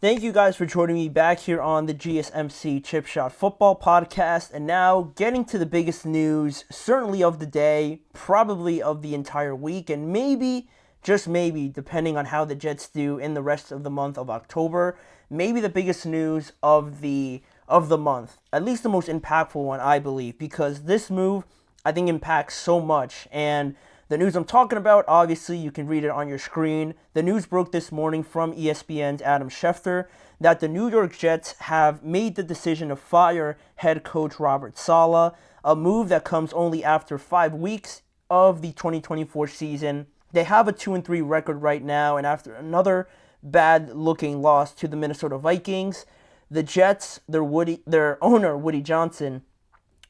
Thank you guys for joining me back here on the GSMC Chip Shot Football Podcast. And now getting to the biggest news, certainly of the day, probably of the entire week, and maybe, just maybe, depending on how the Jets do in the rest of the month of October, maybe the biggest news of the month. At least the most impactful one, I believe, because this move, I think, impacts so much. And the news I'm talking about, obviously, you can read it on your screen. The news broke this morning from ESPN's Adam Schefter that the New York Jets have made the decision to fire head coach Robert Saleh, a move that comes only after 5 weeks of the 2024 season. They have a 2-3 record right now, and after another bad-looking loss to the Minnesota Vikings, the Jets, their owner, Woody Johnson,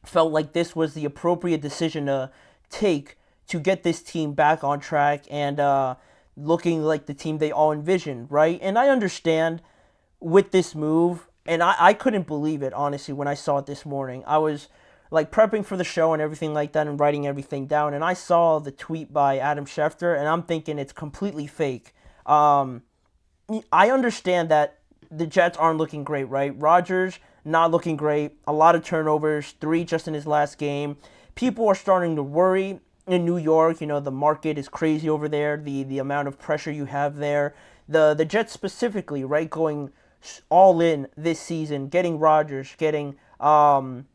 felt like this was the appropriate decision to take to get this team back on track and looking like the team they all envisioned, right? And I understand with this move, and I couldn't believe it, honestly, when I saw it this morning. I was like prepping for the show and everything like that and writing everything down, and I saw the tweet by Adam Schefter, and I'm thinking it's completely fake. I understand that the Jets aren't looking great, right? Rodgers, not looking great. A lot of turnovers, 3 just in his last game. People are starting to worry in New York. You know, the market is crazy over there. The amount of pressure you have there. The Jets specifically, right, going all in this season, getting Rodgers, getting Hassan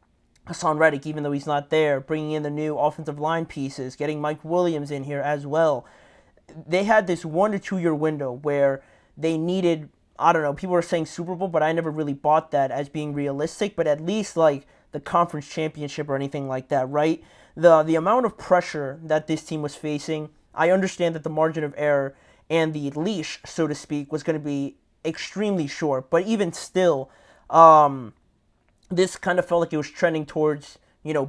Reddick, even though he's not there, bringing in the new offensive line pieces, getting Mike Williams in here as well. They had this 1 to 2 year window where they needed, I don't know, people are saying Super Bowl, but I never really bought that as being realistic, but at least like the conference championship or anything like that, right? The amount of pressure that this team was facing, I understand that the margin of error and the leash, so to speak, was going to be extremely short. But even still, this kind of felt like it was trending towards,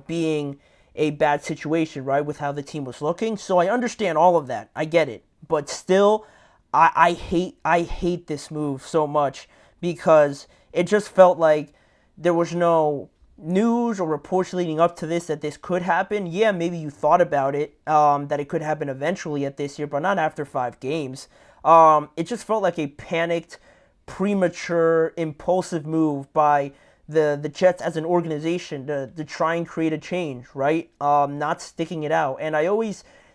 being a bad situation, right, with how the team was looking. So I understand all of that. I get it. But still, I hate this move so much because it just felt like there was no news or reports leading up to this that this could happen. Yeah, maybe you thought about it, that it could happen eventually at this year, but not after 5 games. It just felt like a panicked, premature, impulsive move by the Jets as an organization to try and create a change, right? Not sticking it out. And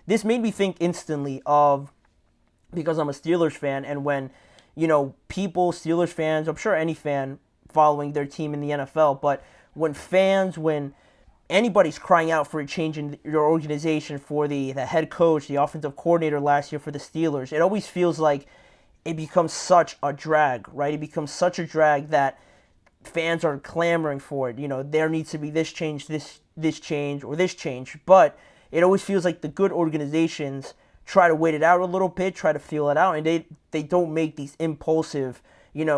this made me think instantly of, because I'm a Steelers fan, and when, Steelers fans, I'm sure any fan following their team in the NFL, but when anybody's crying out for a change in your organization, for the head coach, the offensive coordinator last year for the Steelers, it always feels like it becomes such a drag, right? It becomes such a drag that fans are clamoring for it. There needs to be this change, this change, or this change. But it always feels like the good organizations try to wait it out a little bit, try to feel it out, and they don't make these impulsive,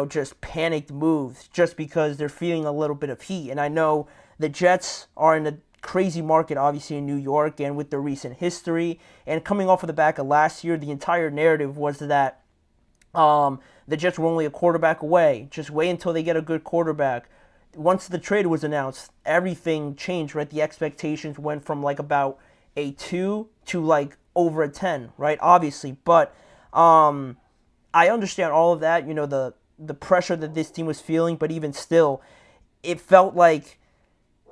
just panicked moves just because they're feeling a little bit of heat. And I know the Jets are in a crazy market, obviously, in New York, and with their recent history. And coming off of the back of last year, the entire narrative was that the Jets were only a quarterback away. Just wait until they get a good quarterback. Once the trade was announced, everything changed, right? The expectations went from like about a 2 to like over a 10, right? Obviously. But I understand all of that, the pressure that this team was feeling, but even still, it felt like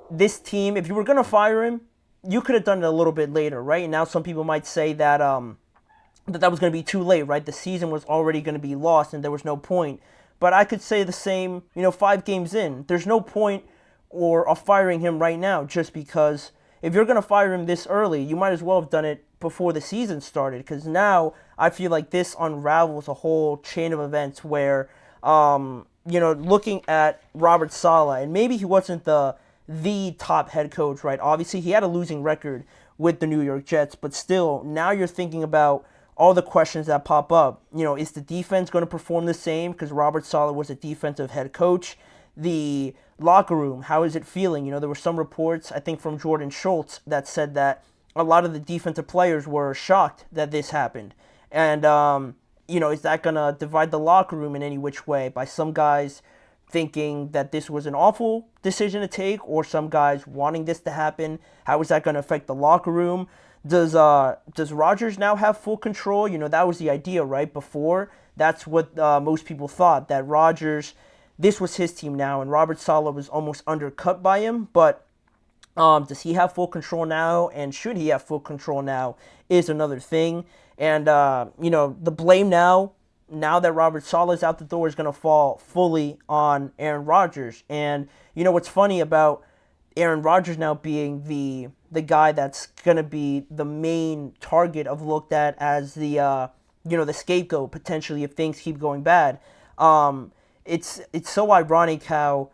this team, if you were going to fire him, you could have done it a little bit later, right? And now some people might say that that was going to be too late, right? The season was already going to be lost and there was no point. But I could say the same, 5 games in. There's no point of firing him right now, just because if you're going to fire him this early, you might as well have done it before the season started, because now I feel like this unravels a whole chain of events where, looking at Robert Saleh, and maybe he wasn't the top head coach, right? Obviously, he had a losing record with the New York Jets, but still, now you're thinking about all the questions that pop up. Is the defense going to perform the same? Because Robert Saleh was a defensive head coach. The locker room, how is it feeling? There were some reports, I think from Jordan Schultz, that said that a lot of the defensive players were shocked that this happened. And, is that going to divide the locker room in any which way? By some guys thinking that this was an awful decision to take, or some guys wanting this to happen? How is that going to affect the locker room? Does Rodgers now have full control? That was the idea, right? Before, that's what most people thought, that Rodgers, this was his team now, and Robert Saleh was almost undercut by him. But does he have full control now? And should he have full control now is another thing. And, the blame now that Robert Saleh is out the door, is going to fall fully on Aaron Rodgers. And, what's funny about Aaron Rodgers now being the guy that's going to be the main target of looked at as the scapegoat potentially if things keep going bad. It's so ironic how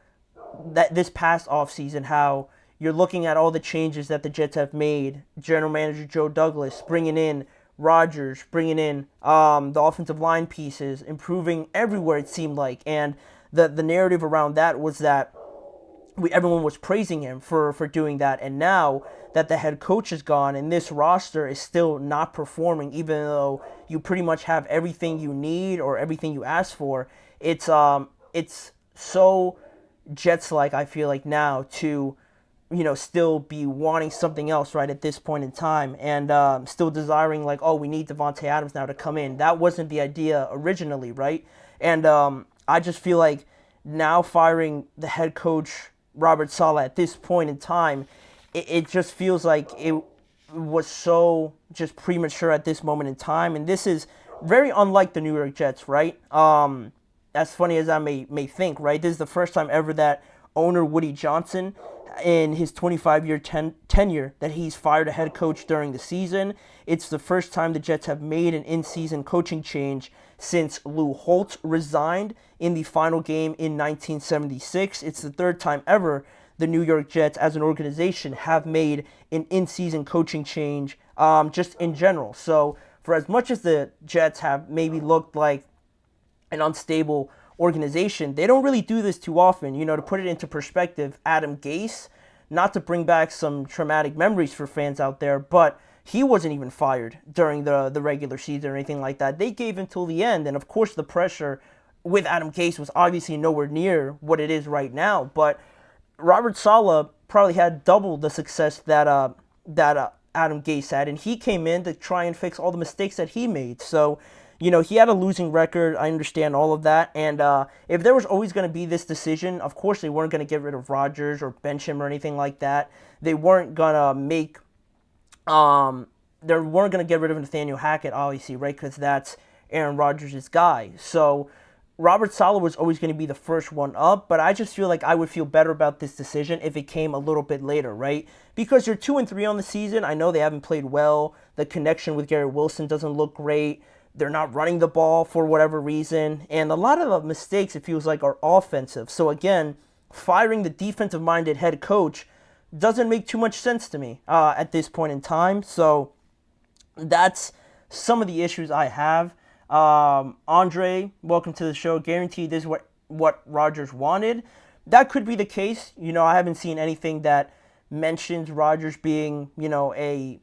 that this past offseason, how you're looking at all the changes that the Jets have made. General Manager Joe Douglas bringing in Rodgers, bringing in the offensive line pieces, improving everywhere it seemed like. And the narrative around that was that everyone was praising him for doing that. And now that the head coach is gone and this roster is still not performing, even though you pretty much have everything you need or everything you ask for, it's so Jets-like, I feel like, now to still be wanting something else right at this point in time, and still desiring, like, oh, we need Devontae Adams now to come in. That wasn't the idea originally, right? And I just feel like now firing the head coach Robert Saleh at this point in time, it just feels like it was so just premature at this moment in time. And this is very unlike the New York Jets, right? As funny as I may think, right? This is the first time ever that owner Woody Johnson, in his 25-year tenure, that he's fired a head coach during the season. It's the first time the Jets have made an in-season coaching change since Lou Holtz resigned in the final game in 1976. It's the third time ever the New York Jets as an organization have made an in-season coaching change, just in general. So for as much as the Jets have maybe looked like an unstable organization, they don't really do this too often. To put it into perspective, Adam Gase, not to bring back some traumatic memories for fans out there, but he wasn't even fired during the regular season or anything like that. They gave until the end, and of course the pressure with Adam Gase was obviously nowhere near what it is right now. But Robert Saleh probably had double the success that Adam Gase had, and he came in to try and fix all the mistakes that he made. So he had a losing record. I understand all of that. And if there was always going to be this decision, of course they weren't going to get rid of Rodgers or bench him or anything like that. They weren't going to they weren't going to get rid of Nathaniel Hackett, obviously, right? Because that's Aaron Rodgers' guy. So Robert Saleh was always going to be the first one up. But I just feel like I would feel better about this decision if it came a little bit later, right? Because you're 2-3 on the season. I know they haven't played well. The connection with Garrett Wilson doesn't look great. They're not running the ball for whatever reason. And a lot of the mistakes, it feels like, are offensive. So again, firing the defensive-minded head coach doesn't make too much sense to me at this point in time. So that's some of the issues I have. Andre, welcome to the show. Guaranteed this is what Rodgers wanted. That could be the case. I haven't seen anything that mentions Rodgers being, a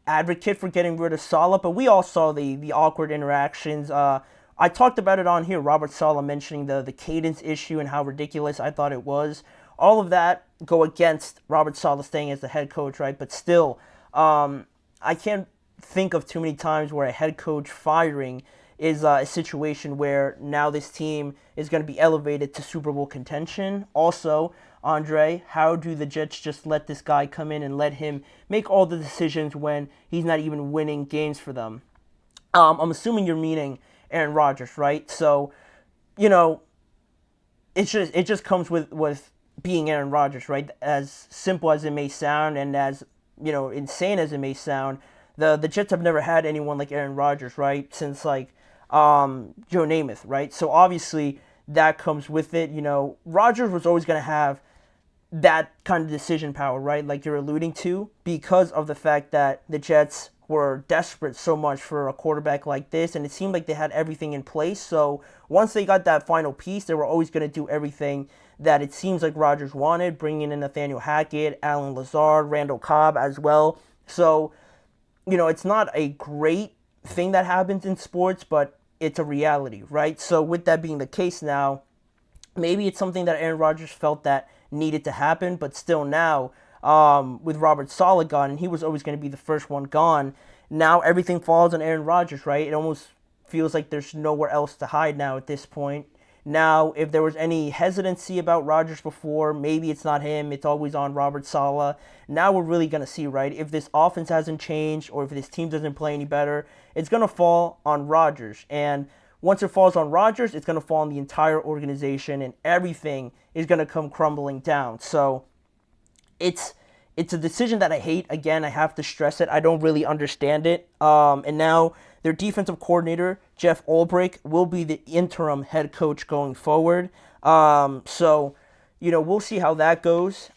advocate for getting rid of Saleh, but we all saw the awkward interactions. I talked about it on here, Robert Saleh mentioning the cadence issue and how ridiculous I thought it was. All of that go against Robert Saleh staying as the head coach, right? But still, I can't think of too many times where a head coach firing is a situation where now this team is going to be elevated to Super Bowl contention. Also, Andre, how do the Jets just let this guy come in and let him make all the decisions when he's not even winning games for them? I'm assuming you're meaning Aaron Rodgers, right? So, it just comes with being Aaron Rodgers, right? As simple as it may sound and as, insane as it may sound, the Jets have never had anyone like Aaron Rodgers, right? Since Joe Namath, right? So obviously that comes with it. Rodgers was always going to have that kind of decision power, right? Like you're alluding to, because of the fact that the Jets were desperate so much for a quarterback like this, and it seemed like they had everything in place. So once they got that final piece, they were always going to do everything that it seems like Rodgers wanted, bringing in Nathaniel Hackett, Alan Lazard, Randall Cobb as well. So, it's not a great thing that happens in sports, but it's a reality, right? So with that being the case now, Maybe it's something that Aaron Rodgers felt that needed to happen, but still now, with Robert Saleh gone, and he was always going to be the first one gone, now everything falls on Aaron Rodgers, right? It almost feels like there's nowhere else to hide now at this point. Now, if there was any hesitancy about Rodgers before, maybe it's not him, it's always on Robert Saleh. Now we're really going to see, right? If this offense hasn't changed or if this team doesn't play any better, it's going to fall on Rodgers. And once it falls on Rodgers, it's going to fall on the entire organization and everything is going to come crumbling down. So it's a decision that I hate. Again, I have to stress it. I don't really understand it. And now their defensive coordinator, Jeff Ulbrich, will be the interim head coach going forward. So, we'll see how that goes.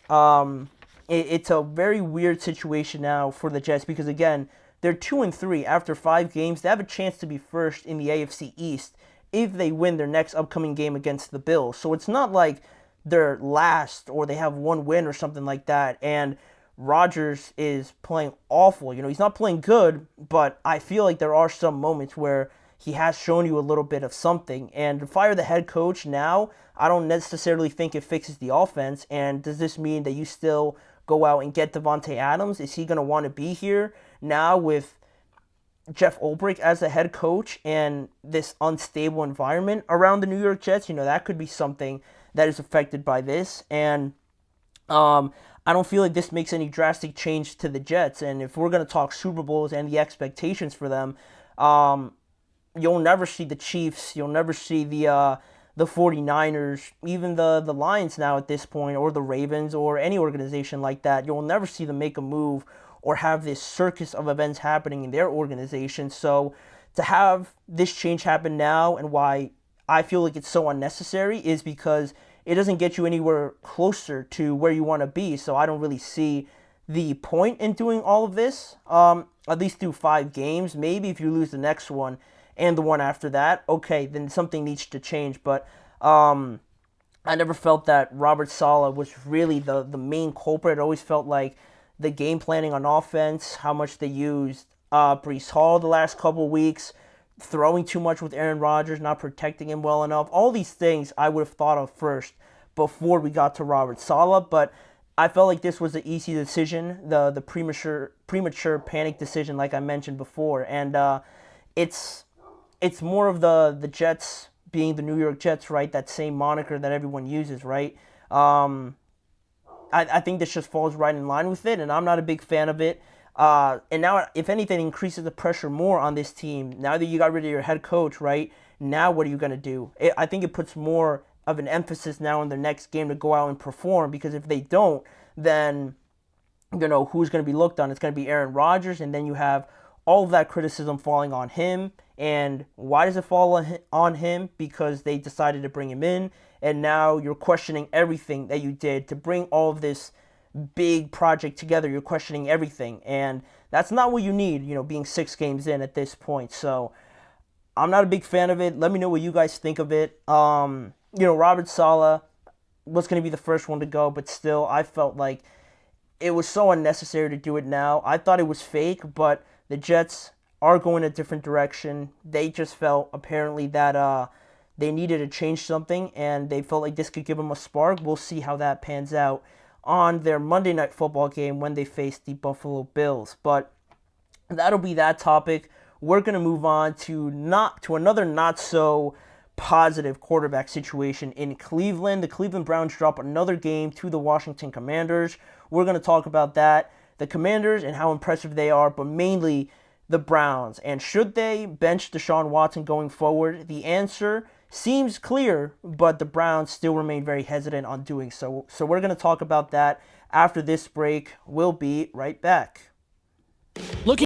It's a very weird situation now for the Jets because, again, they're 2-3 after 5 games. They have a chance to be first in the AFC East if they win their next upcoming game against the Bills. So it's not like they're last or they have one win or something like that. And Rodgers is playing awful. He's not playing good, but I feel like there are some moments where he has shown you a little bit of something. And to fire the head coach now, I don't necessarily think it fixes the offense. And does this mean that you still go out and get Devontae Adams? Is he going to want to be here now with Jeff Ulbrich as the head coach and this unstable environment around the New York Jets? That could be something that is affected by this. And I don't feel like this makes any drastic change to the Jets. And if we're going to talk Super Bowls and the expectations for them, you'll never see the Chiefs. You'll never see the 49ers, even the Lions now at this point, or the Ravens, or any organization like that. You'll never see them make a move or have this circus of events happening in their organization. So to have this change happen now, and why I feel like it's so unnecessary, is because it doesn't get you anywhere closer to where you want to be. So I don't really see the point in doing all of this, at least through 5 games. Maybe if you lose the next one and the one after that, okay, then something needs to change. But I never felt that Robert Saleh was really the main culprit. It always felt like the game planning on offense, how much they used Breece Hall the last couple of weeks, throwing too much with Aaron Rodgers, not protecting him well enough. All these things I would have thought of first before we got to Robert Saleh, but I felt like this was the easy decision, the premature panic decision, like I mentioned before. And it's more of the Jets being the New York Jets, right? That same moniker that everyone uses, right? I think this just falls right in line with it, and I'm not a big fan of it. And now, if anything, increases the pressure more on this team. Now that you got rid of your head coach, right? Now what are you going to do? I think it puts more of an emphasis now in the next game to go out and perform, because if they don't, then, who's going to be looked on? It's going to be Aaron Rodgers, and then you have all of that criticism falling on him. And why does it fall on him? Because they decided to bring him in, and now you're questioning everything that you did to bring all of this big project together. You're questioning everything, and that's not what you need, being 6 games in at this point. So I'm not a big fan of it. Let me know what you guys think of it. Robert Saleh was going to be the first one to go, but still, I felt like it was so unnecessary to do it now. I thought it was fake, but the Jets are going a different direction. They just felt apparently that they needed to change something, and they felt like this could give them a spark. We'll see how that pans out on their Monday Night Football game when they face the Buffalo Bills. But that'll be that topic. We're going to move on to another not so positive quarterback situation in Cleveland. The Cleveland Browns drop another game to the Washington Commanders. We're going to talk about that, the Commanders and how impressive they are, but mainly the Browns. And should they bench Deshaun Watson going forward? The answer seems clear, but the Browns still remain very hesitant on doing so. So we're going to talk about that after this break. We'll be right back.